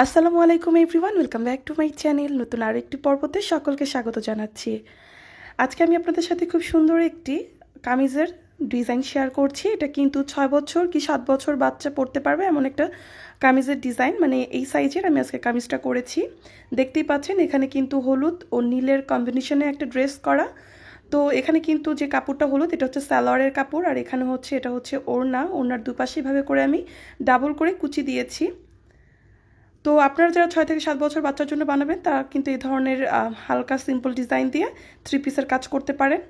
আসসালামু আলাইকুম everyone, welcome back to my channel. নতুন আরও একটি পর্বতে সকলকে স্বাগত জানাচ্ছি। আজকে আমি আপনাদের সাথে খুব সুন্দর একটি কামিজের ডিজাইন শেয়ার করছি। এটা কিন্তু 6 বছর কি 7 বছর বাচ্চা পরতে পারবে এমন একটা কামিজের ডিজাইন, মানে এই সাইজের আমি আজকে কামিজটা করেছি। দেখতেই পাচ্ছেন এখানে কিন্তু হলুদ ও নীলের কম্বিনেশনে একটা ড্রেস করা। তো এখানে কিন্তু যে কাপড়টা হলুদ এটা হচ্ছে সালোয়ারের কাপড়, আর এখানে হচ্ছে এটা হচ্ছে ওড়নার দুপাশে এভাবে করে আমি ডাবল করে কুচি দিয়েছি। তো আপনারা যারা 6 থেকে 7 বছর বাচ্চার জন্য বানাবেন তারা কিন্তু এই ধরনের হালকা সিম্পল ডিজাইন দিয়ে 3 পিসের কাজ করতে পারেন,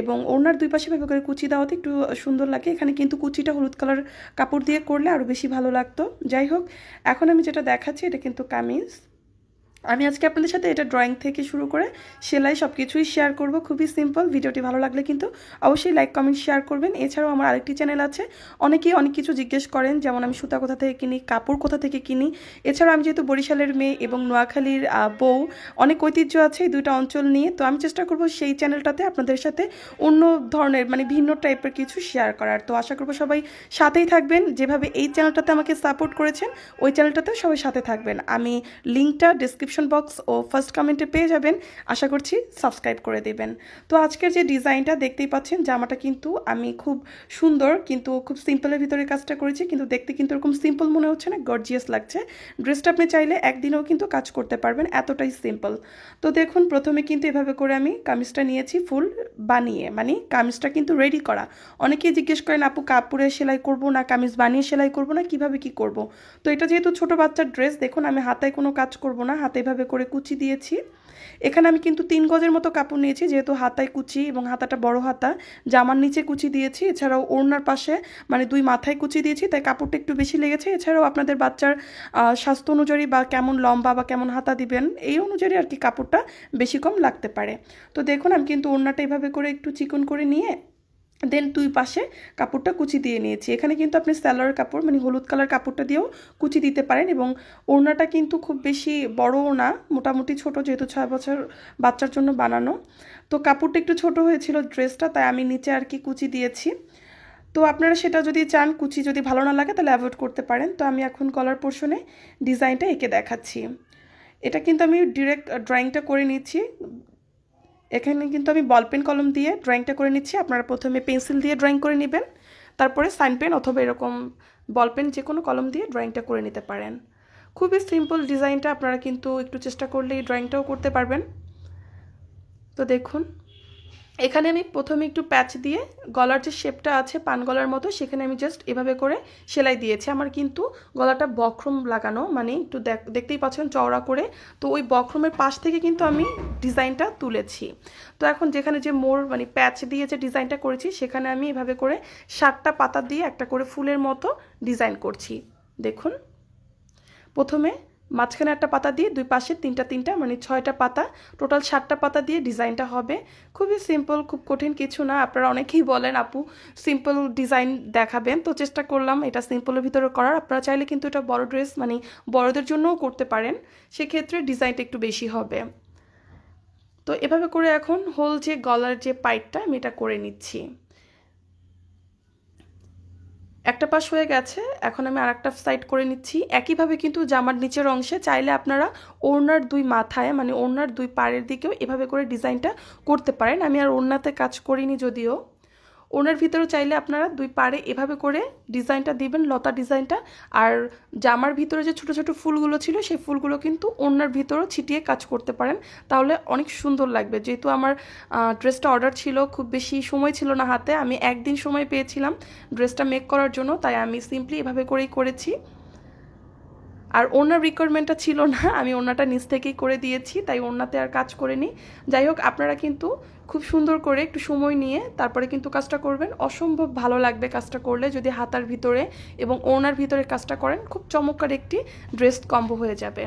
এবং ওড়নার দুই পাশে ভাবে করে কুচি দেওয়াতে একটু সুন্দর লাগে। এখানে কিন্তু কুচিটা হলুদ কালার কাপড় দিয়ে করলে আরও বেশি ভালো লাগতো। যাই হোক, এখন আমি যেটা দেখাচ্ছি এটা কিন্তু কামিজ। আমি আজকে আপনাদের সাথে এটা ড্রয়িং থেকে শুরু করে সেলাই সব কিছুই শেয়ার করব। খুবই সিম্পল। ভিডিওটি ভালো লাগলে কিন্তু অবশ্যই লাইক কমেন্ট শেয়ার করবেন। এছাড়াও আমার আরেকটি চ্যানেল আছে, অনেকেই অনেক কিছু জিজ্ঞেস করেন, যেমন আমি সুতা কোথা থেকে কিনি, কাপড় কোথা থেকে কিনি। এছাড়াও আমি যেহেতু বরিশালের মেয়ে এবং নোয়াখালীর বউ, অনেক ঐতিহ্য আছে এই দুটো অঞ্চল নিয়ে। তো আমি চেষ্টা করব সেই চ্যানেলটাতে আপনাদের সাথে অন্য ধরনের মানে ভিন্ন টাইপের কিছু শেয়ার করার। তো আশা করব সবাই সাথেই থাকবেন। যেভাবে এই চ্যানেলটাতে আমাকে সাপোর্ট করেছেন ওই চ্যানেলটাতেও সবাই সাথে থাকবেন। আমি লিঙ্কটা ডিসক্রিপশন বক্স ও ফার্স্ট কমেন্টে পেয়ে যাবেন। আশা করছি সাবস্ক্রাইব করে দেবেন। তো আজকের যে ডিজাইনটা দেখতেই পাচ্ছেন, জামাটা কিন্তু আমি খুব সুন্দর কিন্তু খুব সিম্পলের ভিতরে কাজটা করেছি, কিন্তু দেখতে কিন্তু এরকম সিম্পল মনে হচ্ছে না, গর্জিয়াস লাগছে। ড্রেসটা আপনি চাইলে একদিনেও কিন্তু কাজ করতে পারবেন, এতটাই সিম্পল। তো দেখুন, প্রথমে কিন্তু এভাবে করে আমি কামিজটা নিয়েছি ফুল বানিয়ে, মানে কামিজটা কিন্তু রেডি করা। অনেকেই জিজ্ঞেস করেন আপু কাপড়ে সেলাই করব না কামিজ বানিয়ে সেলাই করব না, কিভাবে কি করব। তো এটা যেহেতু ছোট বাচ্চার ড্রেস, দেখুন আমি হাতায় কোনো কাজ করব না, হাতে এভাবে করে কুচি দিয়েছি। এখানে আমি কিন্তু 3 গজের মতো কাপড় নিয়েছি, যেহেতু হাতায় কুচি এবং হাতাটা বড় হাতা। জামার নিচে কুচি দিয়েছি, এছাড়াও ওড়নার পাশে মানে 2 মাথায় কুচি দিয়েছি, তাই কাপড়টা একটু বেশি লেগেছে। এছাড়াও আপনাদের বাচ্চার স্বাস্থ্য অনুযায়ী বা কেমন লম্বা বা কেমন হাতা দিবেন এই অনুযায়ী আর কি কাপড়টা বেশি কম লাগতে পারে। তো দেখুন আমি কিন্তু ওড়নাটা এভাবে করে একটু চিকন করে নিয়ে দেন 2 পাশে কাপড়টা কুচি দিয়ে নিয়েছি। এখানে কিন্তু আপনি সালোয়ার কাপড় মানে হলুদ কালার কাপড়টা দিয়েও কুচি দিতে পারেন, এবং ওড়নাটা কিন্তু খুব বেশি বড়ও না, মোটামুটি ছোট, যেহেতু 6 বছর বাচ্চার জন্য বানানো। তো কাপড়টা একটু ছোট হয়েছিল ড্রেসটা, তাই আমি নিচে আর কি কুচি দিয়েছি। তো আপনারা সেটা যদি চান, কুচি যদি ভালো না লাগে তাহলে অ্যাভয়েড করতে পারেন। তো আমি এখন গলার পোর্শনে ডিজাইনটা এঁকে দেখাচ্ছি। এটা কিন্তু আমি ডিরেক্ট ড্রয়িংটা করে নিচ্ছি। এখানে কিন্তু আমি বল পেন কলম দিয়ে ড্রয়িংটা করে নিচ্ছি। আপনারা প্রথমে পেন্সিল দিয়ে ড্রয়িং করে নেবেন, তারপরে সাইন পেন অথবা এরকম বল পেন যে কোনো কলম দিয়ে ড্রয়িংটা করে নিতে পারেন। খুবই সিম্পল ডিজাইনটা, আপনারা কিন্তু একটু চেষ্টা করলে এই ড্রয়িংটাও করতে পারবেন। তো দেখুন এখানে আমি প্রথমে একটু প্যাচ দিয়ে গলার যে শেপটা আছে পান গলার মতো, সেখানে আমি জাস্ট এভাবে করে সেলাই দিয়েছি। আমার কিন্তু গলাটা বক্রম লাগানো, মানে একটু দেখতেই পাচ্ছেন চওড়া করে। তো ওই বক্রমের পাশ থেকে কিন্তু আমি ডিজাইনটা তুলেছি। তো এখন যেখানে যে মোড় মানে প্যাচ দিয়ে যে ডিজাইনটা করেছি, সেখানে আমি এভাবে করে 7টা পাতা দিয়ে একটা করে ফুলের মতো ডিজাইন করছি। দেখুন প্রথমে মাঝখানে একটা পাতা দিয়ে 2 পাশে 3টা মানে 6টা পাতা, টোটাল 7টা পাতা দিয়ে ডিজাইনটা হবে। খুবই সিম্পল, খুব কঠিন কিছু না। আপনারা অনেকেই বলেন আপু সিম্পল ডিজাইন দেখাবেন, তো চেষ্টা করলাম এটা সিম্পলের ভিতরে করার। আপনারা চাইলে কিন্তু এটা বড় ড্রেস মানে বড়দের জন্যও করতে পারেন, সেক্ষেত্রে ডিজাইনটা একটু বেশি হবে। তো এভাবে করে এখন হোল যে গলার যে পাইপটা আমি এটা করে নিচ্ছি। একটা পাশ হয়ে গেছে, এখন আমি আরেকটা সাইড করে নিচ্ছি। একইভাবে কিন্তু জামার নিচের অংশে চাইলে আপনারা ওড়নার 2 মাথায় মানে ওড়নার 2 পাড়ের দিকেও এভাবে করে ডিজাইনটা করতে পারেন। আমি আর ওড়নাতে কাজ করিনি যদিও। ওড়নার ভিতরেও চাইলে আপনারা 2 পাড়ে এভাবে করে ডিজাইনটা দিবেন, লতা ডিজাইনটা। আর জামার ভিতরে যে ছোট ছোট ফুলগুলো ছিল সেই ফুলগুলো কিন্তু ওড়নার ভিতরেও ছিটিয়ে কাজ করতে পারেন, তাহলে অনেক সুন্দর লাগবে। যেহেতু আমার ড্রেসটা অর্ডার ছিল, খুব বেশি সময় ছিল না হাতে, আমি একদিন সময় পেয়েছিলাম ড্রেসটা মেক করার জন্য, তাই আমি সিম্পলি এভাবে করেই করেছি। আর ওড়নার রিকোয়ারমেন্টটা ছিল না, আমি ওড়নাটা নিচ থেকেই করে দিয়েছি, তাই ওড়নাতে আর কাজ করিনি। যাই হোক, আপনারা কিন্তু খুব সুন্দর করে একটু সময় নিয়ে তারপরে কিন্তু কাজটা করবেন। অসম্ভব ভালো লাগবে কাজটা করলে, যদি হাতার ভিতরে এবং ওড়নার ভিতরে কাজটা করেন, খুব চমৎকার একটি ড্রেস কম্বো হয়ে যাবে।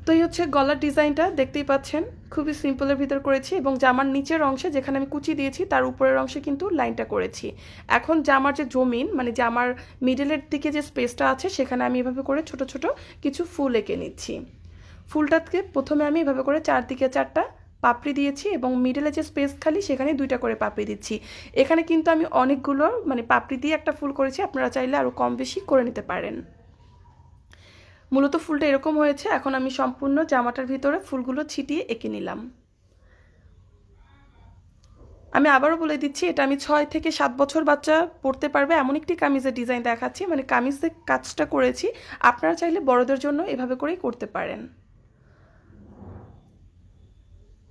তো এই হচ্ছে গলার ডিজাইনটা, দেখতেই পাচ্ছেন খুবই সিম্পলের ভিতর করেছি, এবং জামার নিচের অংশে যেখানে আমি কুচি দিয়েছি তার উপরের অংশে কিন্তু লাইনটা করেছি। এখন জামার যে জমিন মানে জামার মিডলের দিকে যে স্পেসটা আছে, সেখানে আমি এভাবে করে ছোট ছোট কিছু ফুল এঁকে নিচ্ছি। ফুলটাকে প্রথমে আমি এভাবে করে চারদিকে 4টা পাপড়ি দিয়েছি, এবং মিডলে যে স্পেস খালি সেখানে 2টা করে পাপড়ি দিচ্ছি। এখানে কিন্তু আমি অনেকগুলো মানে পাপড়ি দিয়ে একটা ফুল করেছি, আপনারা চাইলে আরও কম বেশি করে নিতে পারেন। মূলত ফুলটা এরকম হয়েছে। এখন আমি সম্পূর্ণ জামাটার ভিতরে ফুলগুলো ছিটিয়ে এঁকে নিলাম। আমি আবারও বলে দিচ্ছি, এটা আমি 6 থেকে 7 বছর বাচ্চা পরতে পারবে এমন একটি কামিজের ডিজাইন দেখাচ্ছি, মানে কামিজের কাজটা করেছি। আপনারা চাইলে বড়দের জন্য এভাবে করেই করতে পারেন।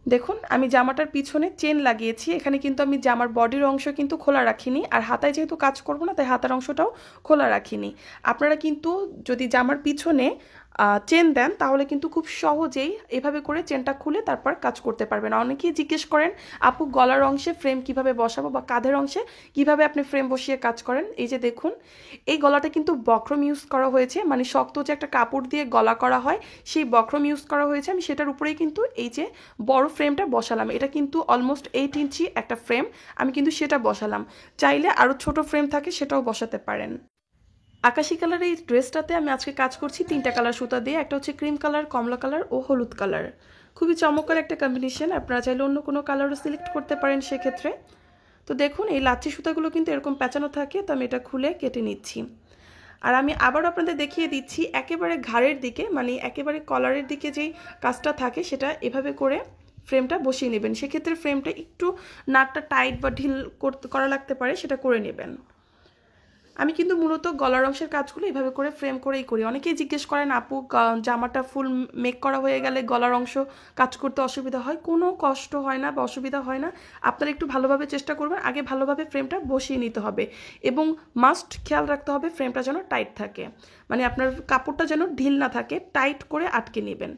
দেখুন আমি জামাটার পিছনে চেন লাগিয়েছি, এখানে কিন্তু আমি জামার বডির অংশ কিন্তু খোলা রাখিনি, আর হাতায় যেহেতু কাজ করব না তাই হাতার অংশটাও খোলা রাখিনি। আপনারা কিন্তু যদি জামার পিছনে চেন দেন তাহলে কিন্তু খুব সহজেই এভাবে করে চেনটা খুলে তারপর কাজ করতে পারবেন। অনেকেই জিজ্ঞেস করেন আপু গলার অংশে ফ্রেম কিভাবে বসাবো বা কাঁধের অংশে কিভাবে আপনি ফ্রেম বসিয়ে কাজ করেন। এই যে দেখুন এই গলাটা কিন্তু বক্রম ইউজ করা হয়েছে, মানে শক্ত যে একটা কাপড় দিয়ে গলা করা হয় সেই বক্রম ইউজ করা হয়েছে। আমি সেটার উপরেই কিন্তু এই যে বড় ফ্রেমটা বসালাম, এটা কিন্তু অলমোস্ট 8 ইঞ্চি একটা ফ্রেম, আমি কিন্তু সেটা বসালাম। চাইলে আরও ছোট ফ্রেম থাকে সেটাও বসাতে পারেন। আকাশি কালার এই ড্রেসটাতে আমি আজকে কাজ করছি 3টা কালার সুতা দিয়ে, একটা হচ্ছে ক্রিম কালার, কমলা কালার ও হলুদ কালার। খুবই চমৎকার একটা কম্বিনেশন, আপনারা চাইলে অন্য কোনো কালারও সিলেক্ট করতে পারেন সেক্ষেত্রে। তো দেখুন এই লাচ্ছি সুতাগুলো কিন্তু এরকম পেঁচানো থাকে, তো আমি এটা খুলে কেটে নিচ্ছি। আর আমি আবার আপনাদের দেখিয়ে দিচ্ছি একেবারে ঘাড়ের দিকে, মানে একেবারে কলারের দিকে যেই কাজটা থাকে সেটা এভাবে করে ফ্রেমটা বসিয়ে নেবেন। সেক্ষেত্রে ফ্রেমটা একটু নাকটা টাইট বা ঢিল করা লাগতে পারে, সেটা করে নেবেন। আমি কিন্তু মূলত গলার অংশের কাজগুলো এইভাবে করে ফ্রেম করেই করি। অনেকেই জিজ্ঞেস করেন আপু জামাটা ফুল মেক করা হয়ে গেলে গলার অংশ কাজ করতে অসুবিধা হয়। কোনো কষ্ট হয় না বা অসুবিধা হয় না। আপনারা একটু ভালোভাবে চেষ্টা করবেন, আগে ভালোভাবে ফ্রেমটা বসিয়ে নিতে হবে এবং মাস্ট খেয়াল রাখতে হবে ফ্রেমটা যেন টাইট থাকে, মানে আপনার কাপড়টা যেন ঢিল না থাকে, টাইট করে আটকে নেবেন।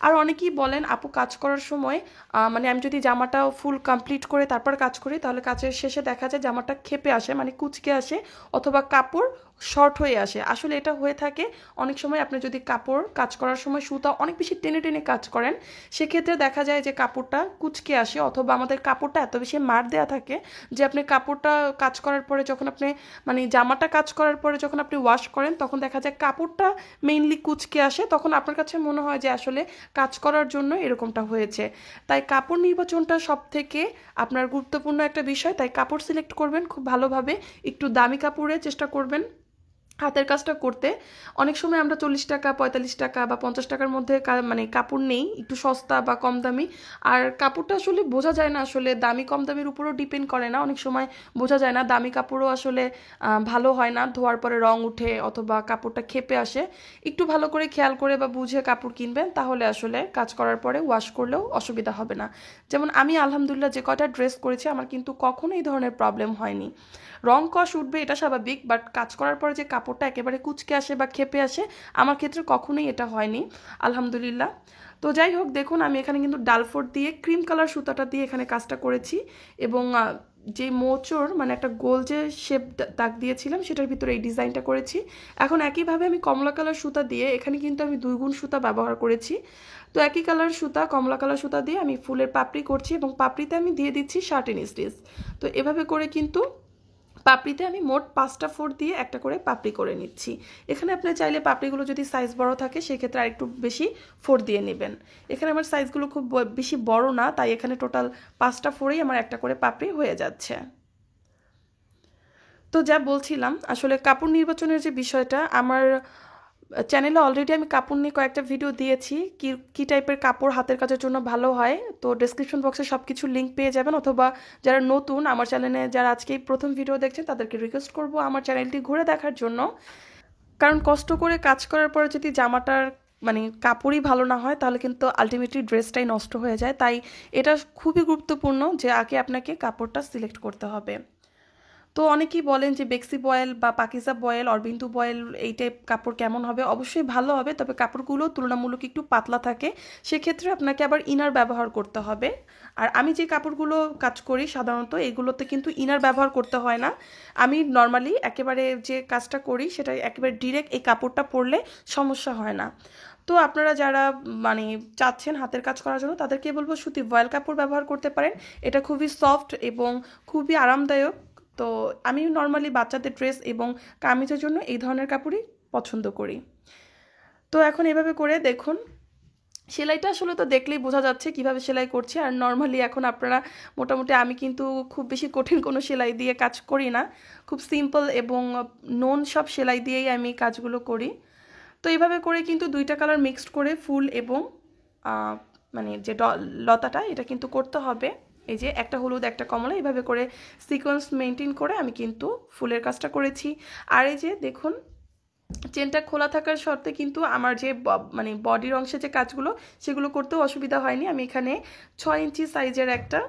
আর অনেকেই বলেন আপু কাজ করার সময় মানে আমি যদি জামাটা ফুল কমপ্লিট করে তারপর কাজ করি তাহলে কাজের শেষে দেখা যায় জামাটা ক্ষেপে আসে, মানে কুঁচকে আসে অথবা কাপড় শর্ট হয়ে আসে। আসলে এটা হয়ে থাকে অনেক সময় আপনি যদি কাপড় কাজ করার সময় সুতা অনেক বেশি টেনে টেনে কাজ করেন, সেক্ষেত্রে দেখা যায় যে কাপড়টা কুঁচকে আসে, অথবা আমাদের কাপড়টা এত বেশি মার দেওয়া থাকে যে আপনি কাপড়টা কাজ করার পরে যখন আপনি মানে জামাটা কাজ করার পরে যখন আপনি ওয়াশ করেন তখন দেখা যায় কাপড়টা মেইনলি কুঁচকে আসে, তখন আপনার কাছে মনে হয় যে আসলে কাজ করার জন্য এরকমটা হয়েছে। তাই কাপড় নির্বাচনটা সব থেকে আপনার গুরুত্বপূর্ণ একটা বিষয়, তাই কাপড় সিলেক্ট করবেন খুব ভালোভাবে, একটু দামি কাপড়ে চেষ্টা করবেন হাতের কাজটা করতে। অনেক সময় আমরা 40 টাকা 45 টাকা বা 50 টাকার মধ্যে মানে কাপড় নেই একটু সস্তা বা কম দামি, আর কাপড়টা আসলে বোঝা যায় না, আসলে দামি কম দামির উপরও ডিপেন্ড করে না, অনেক সময় বোঝা যায় না। দামি কাপড়ও আসলে ভালো হয় না, ধোয়ার পরে রং উঠে অথবা কাপড়টা ক্ষেপে আসে। একটু ভালো করে খেয়াল করে বা বুঝে কাপড় কিনবেন, তাহলে আসলে কাজ করার পরে ওয়াশ করলেও অসুবিধা হবে না। যেমন আমি আলহামদুলিল্লাহ যে কয়টা ড্রেস করেছি আমার কিন্তু কখনো এই ধরনের প্রবলেম হয়নি। রং কষ উঠবে এটা স্বাভাবিক, বাট কাজ করার পরে যে কাপড়টা একেবারে কুঁচকে আসে বা ক্ষেপে আসে আমার ক্ষেত্রে কখনোই এটা হয়নি আলহামদুলিল্লাহ। তো যাই হোক দেখুন আমি এখানে কিন্তু ডালফোর দিয়ে ক্রিম কালার সুতাটা দিয়ে এখানে কাজটা করেছি, এবং যে মোচড় মানে একটা গোল যে শেপ দাগ দিয়েছিলাম সেটার ভিতরে এই ডিজাইনটা করেছি। এখন একইভাবে আমি কমলা কালার সুতা দিয়ে এখানে কিন্তু আমি 2 গুণ সুতা ব্যবহার করেছি। তো একই কালার সুতা কমলা কালার সুতা দিয়ে আমি ফুলের পাপড়ি করছি, এবং পাপড়িতে আমি দিয়ে দিচ্ছি শার্টিন স্টিচ। তো এভাবে করে কিন্তু পাপড়িতে আমি মোট 5টা ফোর দিয়ে একটা করে পাপড়ি করে নিচ্ছি। এখানে আপনি চাইলে পাপড়িগুলো যদি সাইজ বড় থাকে সেক্ষেত্রে আরেকটু বেশি ফোর দিয়ে নেবেন। এখানে আমার সাইজগুলো খুব বেশি বড় না, তাই এখানে টোটাল 5টা ফোরেই আমার একটা করে পাপড়ি হয়ে যাচ্ছে। তো যা বলছিলাম আসলে কাপড় নির্বাচনের যে বিষয়টা, আমার চ্যানেলে অলরেডি আমি কাপড় নিয়ে কয়েকটা ভিডিও দিয়েছি, কি টাইপের কাপড় হাতের কাজের জন্য ভালো হয়। তো ডেসক্রিপশন বক্সে সব কিছু লিঙ্ক পেয়ে যাবেন, অথবা যারা নতুন আমার চ্যানেলে যারা আজকেই প্রথম ভিডিও দেখছেন তাদেরকে রিকোয়েস্ট করব আমার চ্যানেলটি ঘুরে দেখার জন্য। কারণ কষ্ট করে কাজ করার পরে যদি জামাটার মানে কাপড়ই ভালো না হয় তাহলে কিন্তু আলটিমেটলি ড্রেসটাই নষ্ট হয়ে যায়। তাই এটা খুবই গুরুত্বপূর্ণ যে আগে আপনাকে কাপড়টা সিলেক্ট করতে হবে। তো অনেকেই বলেন যে বেক্সি বয়েল বা পাকিজা বয়েল অরবিন্দু বয়েল এই টাইপ কাপড় কেমন হবে, অবশ্যই ভালো হবে, তবে কাপড়গুলো তুলনামূলক একটু পাতলা থাকে, সেক্ষেত্রে আপনাকে আবার ইনার ব্যবহার করতে হবে। আর আমি যে কাপড়গুলো কাজ করি সাধারণত এগুলোতে কিন্তু ইনার ব্যবহার করতে হয় না, আমি নর্মালি একেবারে যে কাজটা করি সেটা একেবারে ডিরেক্ট এই কাপড়টা পরলে সমস্যা হয় না। তো আপনারা যারা মানে চাচ্ছেন হাতের কাজ করার জন্য তাদেরকে বলবো সুতি ভয়েল কাপড় ব্যবহার করতে পারেন, এটা খুবই সফট এবং খুবই আরামদায়ক। তো আমি নর্মালি বাচ্চাদের ড্রেস এবং কামিজের জন্য এই ধরনের কাপড়ই পছন্দ করি। তো এখন এভাবে করে দেখুন সেলাইটা আসলে তো দেখলেই বোঝা যাচ্ছে কিভাবে সেলাই করছি। আর নর্মালি এখন আপনারা মোটামুটি আমি কিন্তু খুব বেশি কঠিন কোনো সেলাই দিয়ে কাজ করি না, খুব সিম্পল এবং নোন সব সেলাই দিয়েই আমি কাজগুলো করি। তো এইভাবে করে কিন্তু দুইটা কালার মিক্সড করে ফুল এবং মানে যে লতাটা এটা কিন্তু করতে হবে। এই যে একটা হলুদ একটা কমলা এইভাবে করে সিকোয়েন্স মেনটেন করে আমি কিন্তু ফুলের কাজটা করেছি। আর এই যে দেখুন চেনটা খোলা থাকার শর্তে কিন্তু আমার যে মানে বডির অংশে যে কাজগুলো সেগুলো করতেও অসুবিধা হয়নি। আমি এখানে 6 ইঞ্চি সাইজের একটা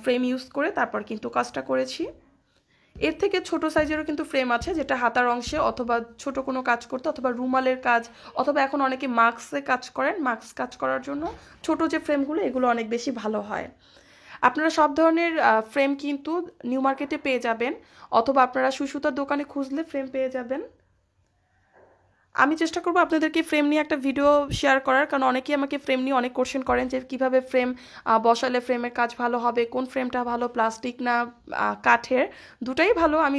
ফ্রেম ইউজ করে তারপর কিন্তু কাজটা করেছি। এর থেকে ছোট সাইজেরও কিন্তু ফ্রেম আছে, যেটা হাতার অংশে অথবা ছোট কোনো কাজ করতে অথবা রুমালের কাজ অথবা এখন অনেকে মাস্কে কাজ করেন, মাস্ক কাজ করার জন্য ছোট যে ফ্রেমগুলো এগুলো অনেক বেশি ভালো হয়। আপনারা সব ধরনের ফ্রেম কিন্তু নিউ মার্কেটে পেয়ে যাবেন অথবা আপনারা সুতার দোকানে খুঁজলে ফ্রেম পেয়ে যাবেন। আমি চেষ্টা করব আপনাদেরকে ফ্রেম নিয়ে একটা ভিডিও শেয়ার করার, কারণ অনেকেই আমাকে ফ্রেম নিয়ে অনেক কোশ্চেন করেন যে কিভাবে ফ্রেম বসালে ফ্রেমের কাজ ভালো হবে, কোন ফ্রেমটা ভালো, প্লাস্টিক না কাঠের। দুটাই ভালো, আমি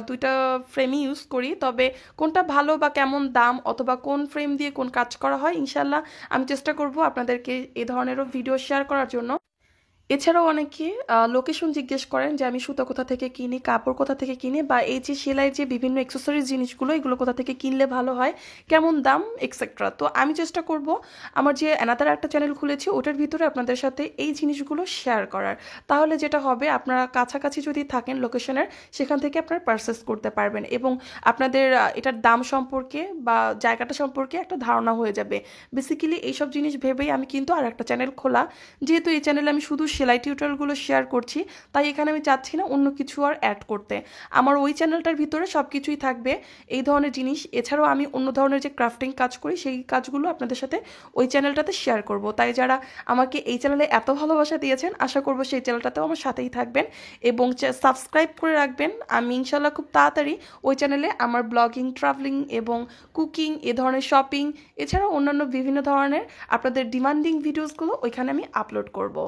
দুইটা ফ্রেমই ইউজ করি, তবে কোনটা ভালো বা কেমন দাম অথবা কোন ফ্রেম দিয়ে কোন কাজ করা হয় ইনশাল্লাহ আমি চেষ্টা করব আপনাদেরকে এ ধরনেরও ভিডিও শেয়ার করার জন্য। এছাড়াও অনেকে লোকেশন জিজ্ঞেস করেন যে আমি সুতা কোথা থেকে কিনি, কাপড় কোথা থেকে কিনি, বা এই যে সেলাইয়ের যে বিভিন্ন অ্যাক্সেসরিজ জিনিসগুলো এগুলো কোথা থেকে কিনলে ভালো হয়, কেমন দাম এক্সেট্রা। তো আমি চেষ্টা করব আমার যে অ্যানাদার একটা চ্যানেল খুলেছি ওটার ভিতরে আপনাদের সাথে এই জিনিসগুলো শেয়ার করার। তাহলে যেটা হবে আপনারা কাছাকাছি যদি থাকেন লোকেশনের সেখান থেকে আপনারা পারচেস করতে পারবেন এবং আপনাদের এটার দাম সম্পর্কে বা জায়গাটা সম্পর্কে একটা ধারণা হয়ে যাবে। বেসিক্যালি এইসব জিনিস ভেবেই আমি কিন্তু আর একটা চ্যানেল খোলা, যেহেতু এই চ্যানেলে আমি শুধু সেলাই টিউটোরিয়ালগুলো শেয়ার করছি তাই এখানে আমি চাচ্ছি না অন্য কিছু আর অ্যাড করতে। আমার ওই চ্যানেলটার ভিতরে সব কিছুই থাকবে এই ধরনের জিনিস। এছাড়াও আমি অন্য ধরনের যে ক্রাফটিং কাজ করি সেই কাজগুলো আপনাদের সাথে ওই চ্যানেলটাতে শেয়ার করব। তাই যারা আমাকে এই চ্যানেলে এত ভালোবাসা দিয়েছেন আশা করব সেই চ্যানেলটাতেও আমার সাথেই থাকবেন এবং সাবস্ক্রাইব করে রাখবেন। আমি ইনশাল্লাহ খুব তাড়াতাড়ি ওই চ্যানেলে আমার ব্লগিং, ট্রাভেলিং এবং কুকিং, এ ধরনের শপিং এছাড়াও অন্যান্য বিভিন্ন ধরনের আপনাদের ডিমান্ডিং ভিডিওসগুলো ওইখানে আমি আপলোড করব।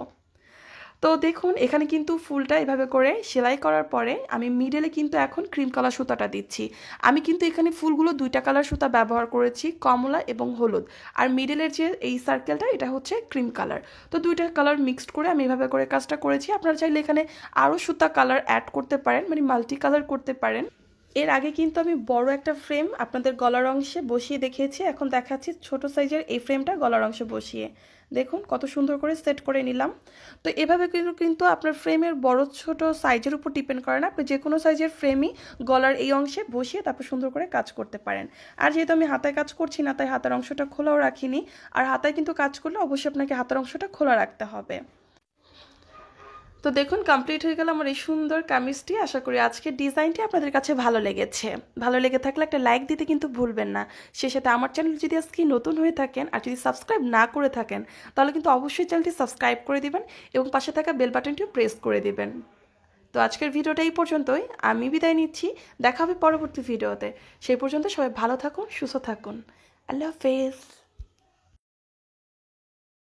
তো দেখুন এখানে কিন্তু ফুলটা এভাবে করে সেলাই করার পরে আমি মিডলে কিন্তু এখন ক্রিম কালার সুতাটা দিচ্ছি। আমি কিন্তু এখানে ফুলগুলো দুইটা কালার সুতা ব্যবহার করেছি, কমলা এবং হলুদ, আর মিডলের যে এই সার্কেলটা এটা হচ্ছে ক্রিম কালার। তো দুইটা কালার মিক্সড করে আমি এভাবে করে কাজটা করেছি। আপনারা চাইলে এখানে আরও সুতা কালার অ্যাড করতে পারেন, মানে মাল্টি কালার করতে পারেন। এর আগে কিন্তু আমি বড় একটা ফ্রেম আপনাদের গলার অংশে বসিয়ে দেখিয়েছি, এখন দেখাচ্ছি ছোট সাইজের এই ফ্রেমটা গলার অংশে বসিয়ে। দেখুন কত সুন্দর করে সেট করে নিলাম। তো এভাবে কিন্তু আপনার ফ্রেমের বড় ছোট সাইজের উপর ডিপেন্ড করে না, আপনি যে কোনো সাইজের ফ্রেমই গলার এই অংশে বসিয়ে তারপর সুন্দর করে কাজ করতে পারেন। আর যেহেতু আমি হাতায় কাজ করছি না তাই হাতার অংশটা খোলাও রাখিনি, আর হাতায় কিন্তু কাজ করলে অবশ্যই আপনাকে হাতার অংশটা খোলা রাখতে হবে। তো দেখুন কমপ্লিট হয়ে গেল আমার এই সুন্দর কামিজটি। আশা করি আজকের ডিজাইনটি আপনাদের কাছে ভালো লেগেছে। ভালো লেগে থাকলে একটা লাইক দিতে কিন্তু ভুলবেন না। সেই সাথে আমার চ্যানেল যদি আজকে নতুন হয়ে থাকেন আর যদি সাবস্ক্রাইব না করে থাকেন তাহলে কিন্তু অবশ্যই চ্যানেলটি সাবস্ক্রাইব করে দিবেন এবং পাশে থাকা বেল বাটনটিও প্রেস করে দিবেন। তো আজকের ভিডিওটা এই পর্যন্তই, আমি বিদায় নিচ্ছি। দেখা হবে পরবর্তী ভিডিওতে। সেই পর্যন্ত সবাই ভালো থাকুন, সুস্থ থাকুন। আল্লাহ হাফেজ।